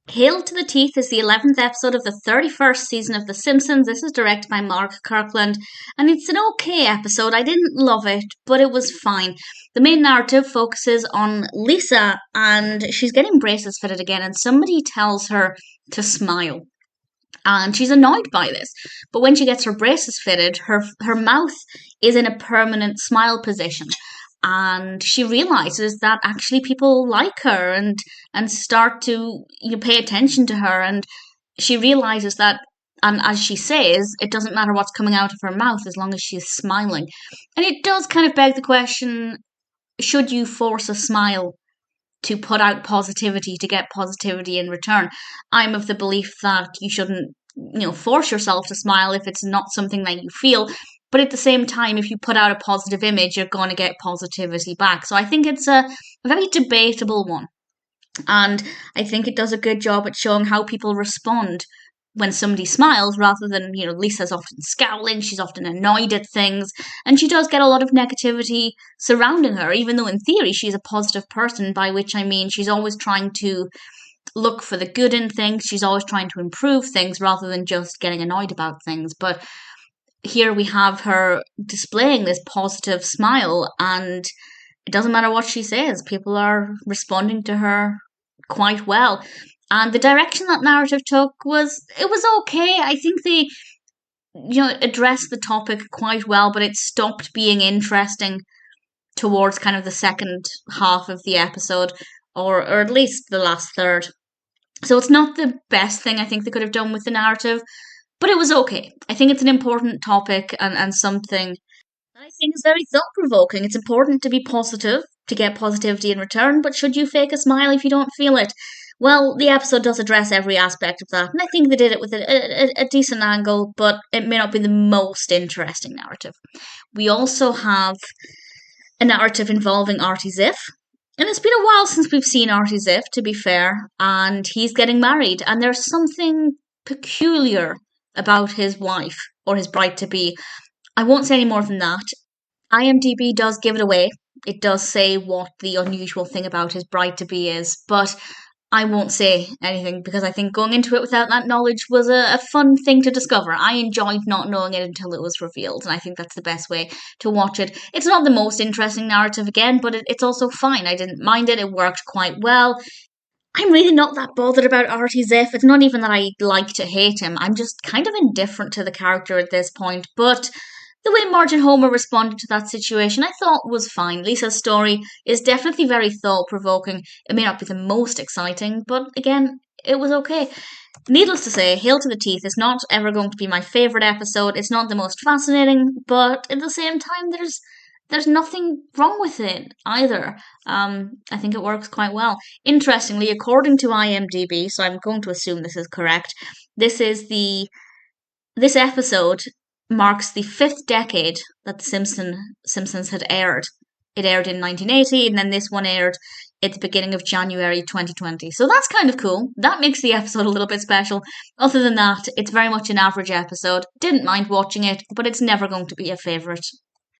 Hail to the Teeth is the 11th episode of the 31st season of The Simpsons. This is directed by Kirkland, and it's an okay episode. I didn't love it, but it was fine. The main narrative focuses on Lisa, and she's getting braces fitted again, and somebody tells her to smile. And she's annoyed by this. But when she gets her braces fitted, her mouth is in a permanent smile position. And she realizes that actually people like her and start to pay attention to her. And she realizes that, and as she says, it doesn't matter what's coming out of her mouth as long as she's smiling. And it does kind of beg the question, should you force a smile to put out positivity, to get positivity in return? I'm of the belief that you shouldn't, force yourself to smile if it's not something that you feel. But at the same time, if you put out a positive image, you're going to get positivity back. So I think it's a very debatable one. And I think it does a good job at showing how people respond when somebody smiles, rather than, Lisa's often scowling, she's often annoyed at things, and she does get a lot of negativity surrounding her, even though in theory she's a positive person, by which I mean she's always trying to look for the good in things, she's always trying to improve things rather than just getting annoyed about things. But here we have her displaying this positive smile, and it doesn't matter what she says, people are responding to her quite well. And the direction that narrative took was okay. I think they addressed the topic quite well, but it stopped being interesting towards kind of the second half of the episode, or at least the last third. So it's not the best thing I think they could have done with the narrative, but it was okay. I think it's an important topic and something that I think is very thought-provoking. It's important to be positive, to get positivity in return, but should you fake a smile if you don't feel it? Well, the episode does address every aspect of that, and I think they did it with a decent angle, but it may not be the most interesting narrative. We also have a narrative involving Artie Ziff, and it's been a while since we've seen Artie Ziff, to be fair, and he's getting married, and there's something peculiar about his wife, or his bride-to-be. I won't say any more than that. IMDb does give it away. It does say what the unusual thing about his bride-to-be is, but I won't say anything because I think going into it without that knowledge was a fun thing to discover. I enjoyed not knowing it until it was revealed, and I think that's the best way to watch it. It's not the most interesting narrative again, but it's also fine. I didn't mind it. It worked quite well. I'm really not that bothered about Artie Ziff. It's not even that I like to hate him. I'm just kind of indifferent to the character at this point, but the way Marge and Homer responded to that situation, I thought was fine. Lisa's story is definitely very thought-provoking. It may not be the most exciting, but again, it was okay. Needless to say, Hail to the Teeth is not ever going to be my favourite episode. It's not the most fascinating, but at the same time, there's nothing wrong with it either. I think it works quite well. Interestingly, according to IMDb, so I'm going to assume this is correct, this episode marks the 5th decade that The Simpsons had aired. It aired in 1980, and then this one aired at the beginning of January 2020. So that's kind of cool. That makes the episode a little bit special. Other than that, it's very much an average episode. Didn't mind watching it, but it's never going to be a favourite.